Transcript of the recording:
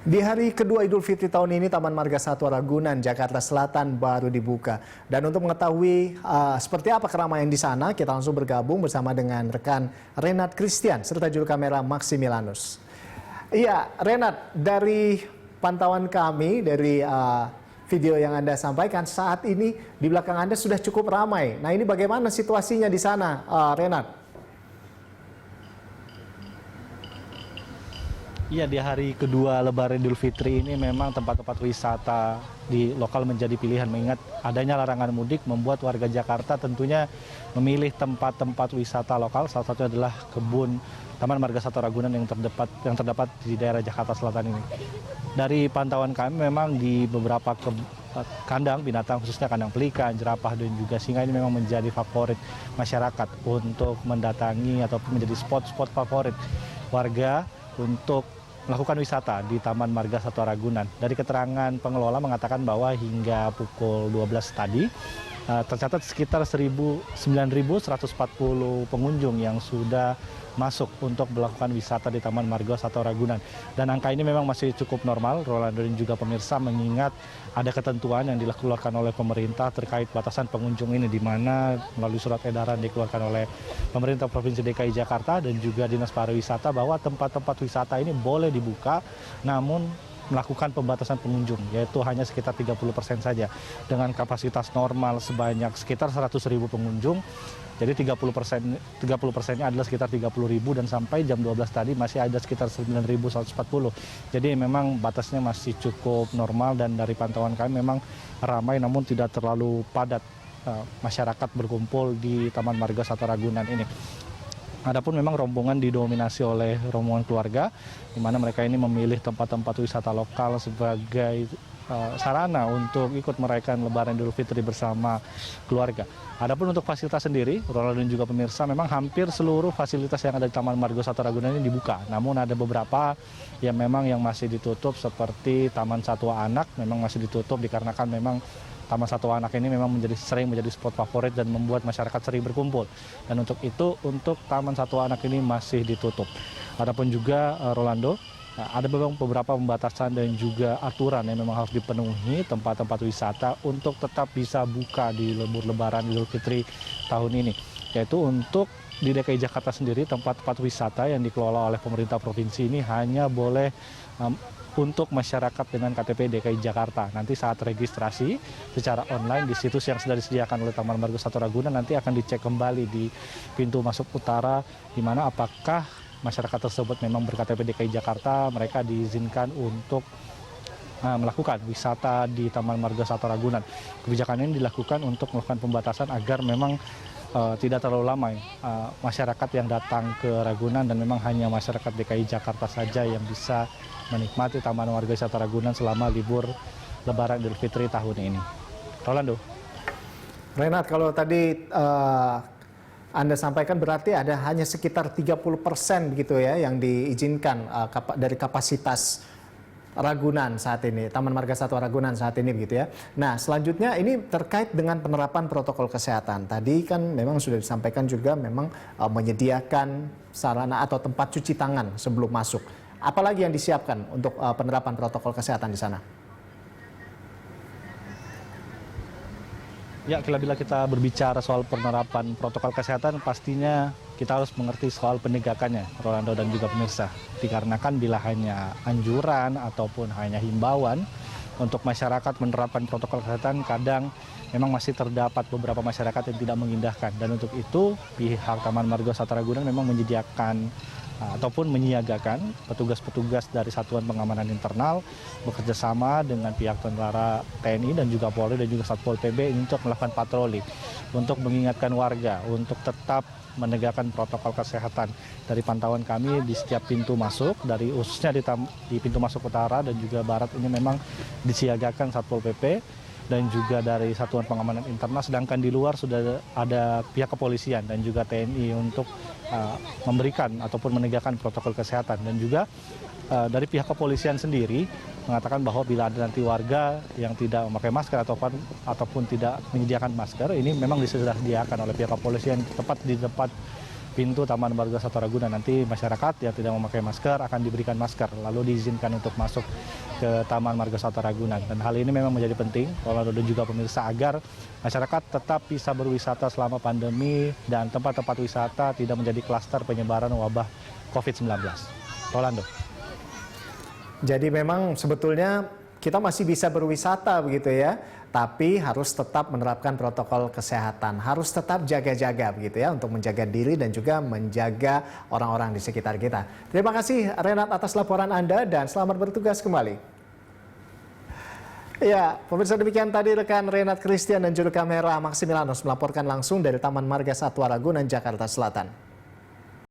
Di hari kedua Idul Fitri tahun ini, Taman Marga Satwa Ragunan, Jakarta Selatan baru dibuka. Dan untuk mengetahui seperti apa keramaian di sana, kita langsung bergabung bersama dengan rekan Renat Christian serta juru kamera Maximilanus. Iya, Renat, dari pantauan kami, dari video yang Anda sampaikan, saat ini di belakang Anda sudah cukup ramai. Nah, ini bagaimana situasinya di sana, Renat? Iya, di hari kedua Lebaran Idul Fitri ini memang tempat-tempat wisata di lokal menjadi pilihan, mengingat adanya larangan mudik membuat warga Jakarta tentunya memilih tempat-tempat wisata lokal. Salah satunya adalah kebun Taman Marga Satwa Ragunan yang terdapat di daerah Jakarta Selatan ini. Dari pantauan kami memang di beberapa kandang binatang, khususnya kandang pelikan, jerapah, dan juga singa ini memang menjadi favorit masyarakat untuk mendatangi ataupun menjadi spot-spot favorit warga untuk melakukan wisata di Taman Marga Satwa Ragunan. Dari keterangan pengelola mengatakan bahwa hingga pukul 12 tadi tercatat sekitar 9.140 pengunjung yang sudah masuk untuk melakukan wisata di Taman Marga Satwa Ragunan. Dan angka ini memang masih cukup normal, Rolando dan juga pemirsa, mengingat ada ketentuan yang dikeluarkan oleh pemerintah terkait batasan pengunjung ini, di mana melalui surat edaran dikeluarkan oleh pemerintah Provinsi DKI Jakarta dan juga Dinas Pariwisata bahwa tempat-tempat wisata ini boleh dibuka, namun melakukan pembatasan pengunjung, yaitu hanya sekitar 30% saja. Dengan kapasitas normal sebanyak sekitar 100.000 pengunjung, jadi 30%-nya adalah sekitar 30.000, dan sampai jam 12 tadi masih ada sekitar 9.140. Jadi memang batasnya masih cukup normal, dan dari pantauan kami memang ramai namun tidak terlalu padat masyarakat berkumpul di Taman Marga Satwa Ragunan ini. Adapun memang rombongan didominasi oleh rombongan keluarga, di mana mereka ini memilih tempat-tempat wisata lokal sebagai sarana untuk ikut merayakan Lebaran Idul Fitri bersama keluarga. Adapun untuk fasilitas sendiri, Rolando dan juga pemirsa, memang hampir seluruh fasilitas yang ada di Taman Marga Satwa Ragunan ini dibuka. Namun ada beberapa yang memang yang masih ditutup, seperti Taman Satwa Anak memang masih ditutup dikarenakan memang Taman Satwa Anak ini memang sering menjadi spot favorit dan membuat masyarakat sering berkumpul. Dan untuk itu, untuk Taman Satwa Anak ini masih ditutup. Adapun juga Rolando, ada beberapa pembatasan dan juga aturan yang memang harus dipenuhi tempat-tempat wisata untuk tetap bisa buka di libur Lebaran Idul Fitri tahun ini. Yaitu untuk di DKI Jakarta sendiri, tempat-tempat wisata yang dikelola oleh pemerintah provinsi ini hanya boleh untuk masyarakat dengan KTP DKI Jakarta. Nanti saat registrasi secara online di situs yang sudah disediakan oleh Taman Marga Satwa Ragunan, nanti akan dicek kembali di pintu masuk utara, di mana apakah masyarakat tersebut memang ber-KTP DKI Jakarta, mereka diizinkan untuk melakukan wisata di Taman Marga Satwa Ragunan. Kebijakan ini dilakukan untuk melakukan pembatasan agar memang tidak terlalu lama masyarakat yang datang ke Ragunan, dan memang hanya masyarakat DKI Jakarta saja yang bisa menikmati Taman Marga Satwa Ragunan selama libur Lebaran Idul Fitri tahun ini. Rolando. Renat, kalau tadi Anda sampaikan berarti ada hanya sekitar 30% begitu ya yang diizinkan dari kapasitas Ragunan saat ini, Taman Marga Satwa Ragunan saat ini begitu ya. Nah, selanjutnya ini terkait dengan penerapan protokol kesehatan. Tadi kan memang sudah disampaikan juga memang menyediakan sarana atau tempat cuci tangan sebelum masuk. Apalagi yang disiapkan untuk penerapan protokol kesehatan di sana? Ya, bila kita berbicara soal penerapan protokol kesehatan, pastinya kita harus mengerti soal penegakannya, Rolando dan juga pemirsa. Dikarenakan bila hanya anjuran ataupun hanya himbauan untuk masyarakat menerapkan protokol kesehatan, kadang memang masih terdapat beberapa masyarakat yang tidak mengindahkan. Dan untuk itu, pihak Taman Marga Satwa Ragunan memang menyediakan ataupun menyiagakan petugas-petugas dari Satuan Pengamanan Internal bekerja sama dengan pihak tentara TNI dan juga Polri dan juga Satpol PP untuk melakukan patroli untuk mengingatkan warga untuk tetap menegakkan protokol kesehatan. Dari pantauan kami di setiap pintu masuk, dari khususnya di pintu masuk utara dan juga barat ini memang disiagakan Satpol PP dan juga dari Satuan Pengamanan Internal, sedangkan di luar sudah ada pihak kepolisian dan juga TNI untuk memberikan ataupun menegakkan protokol kesehatan. Dan juga dari pihak kepolisian sendiri mengatakan bahwa bila ada nanti warga yang tidak memakai masker ataupun tidak menyediakan masker, ini memang sudah disediakan oleh pihak kepolisian tepat di depan pintu Taman Marga Satwa Ragunan. Nanti masyarakat yang tidak memakai masker akan diberikan masker, lalu diizinkan untuk masuk ke Taman Marga Satwa Ragunan. Dan hal ini memang menjadi penting, Rolando dan juga pemirsa, agar masyarakat tetap bisa berwisata selama pandemi dan tempat-tempat wisata tidak menjadi klaster penyebaran wabah COVID-19. Rolando. Jadi memang sebetulnya kita masih bisa berwisata begitu ya, tapi harus tetap menerapkan protokol kesehatan, harus tetap jaga-jaga begitu ya untuk menjaga diri dan juga menjaga orang-orang di sekitar kita. Terima kasih Renat atas laporan Anda dan selamat bertugas kembali. Ya, pemirsa, demikian tadi rekan Renat Christian dan juru kamera Maximilianus melaporkan langsung dari Taman Marga Satwa Ragunan, Jakarta Selatan.